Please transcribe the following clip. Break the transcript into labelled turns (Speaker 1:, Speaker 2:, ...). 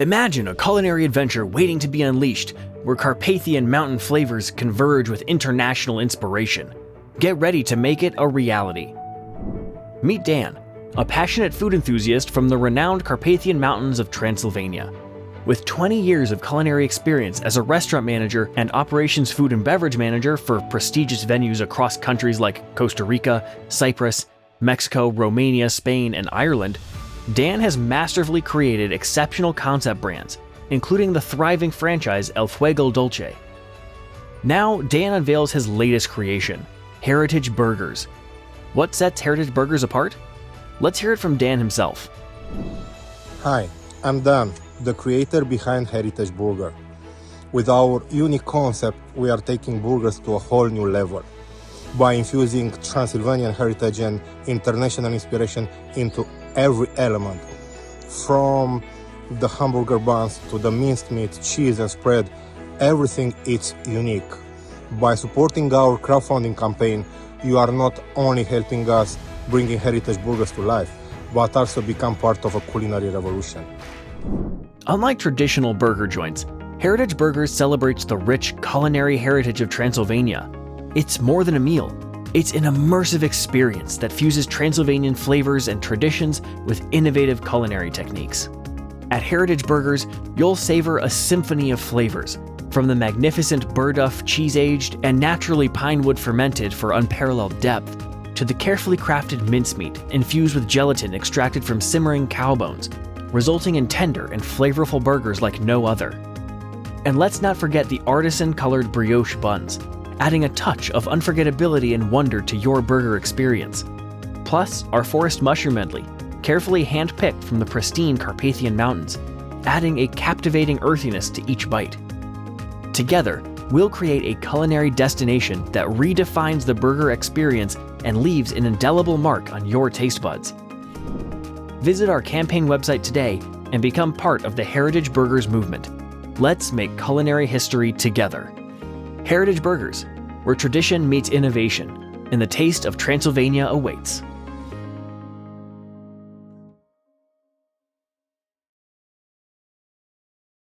Speaker 1: Imagine a culinary adventure waiting to be unleashed, where Carpathian mountain flavors converge with international inspiration. Get ready to make it a reality. Meet Dan, a passionate food enthusiast from the renowned Carpathian Mountains of Transylvania. With 20 years of culinary experience as a restaurant manager and operations food and beverage manager for prestigious venues across countries like Costa Rica, Cyprus, Mexico, Romania, Spain, and Ireland, Dan has masterfully created exceptional concept brands, including the thriving franchise El Fuego Dolce. Now, Dan unveils his latest creation, Heritage Burgers. What sets Heritage Burgers apart? Let's hear it from Dan himself.
Speaker 2: Hi, I'm Dan, the creator behind Heritage Burger. With our unique concept, we are taking burgers to a whole new level by infusing Transylvanian heritage and international inspiration into every element. From the hamburger buns to the minced meat, cheese and spread, everything is unique. By supporting our crowdfunding campaign, you are not only helping us bringing Heritage Burgers to life, but also become part of a culinary revolution.
Speaker 1: Unlike traditional burger joints, Heritage Burgers celebrates the rich culinary heritage of Transylvania. It's more than a meal. It's an immersive experience that fuses Transylvanian flavors and traditions with innovative culinary techniques. At Heritage Burgers, you'll savor a symphony of flavors, from the magnificent burduff cheese-aged and naturally pine wood fermented for unparalleled depth, to the carefully crafted mincemeat infused with gelatin extracted from simmering cow bones, resulting in tender and flavorful burgers like no other. And let's not forget the artisan-colored brioche buns, adding a touch of unforgettability and wonder to your burger experience. Plus, our forest mushroom medley, carefully hand-picked from the pristine Carpathian Mountains, adding a captivating earthiness to each bite. Together, we'll create a culinary destination that redefines the burger experience and leaves an indelible mark on your taste buds. Visit our campaign website today and become part of the Heritage Burgers movement. Let's make culinary history together. Heritage Burgers, where tradition meets innovation, and the taste of Transylvania awaits.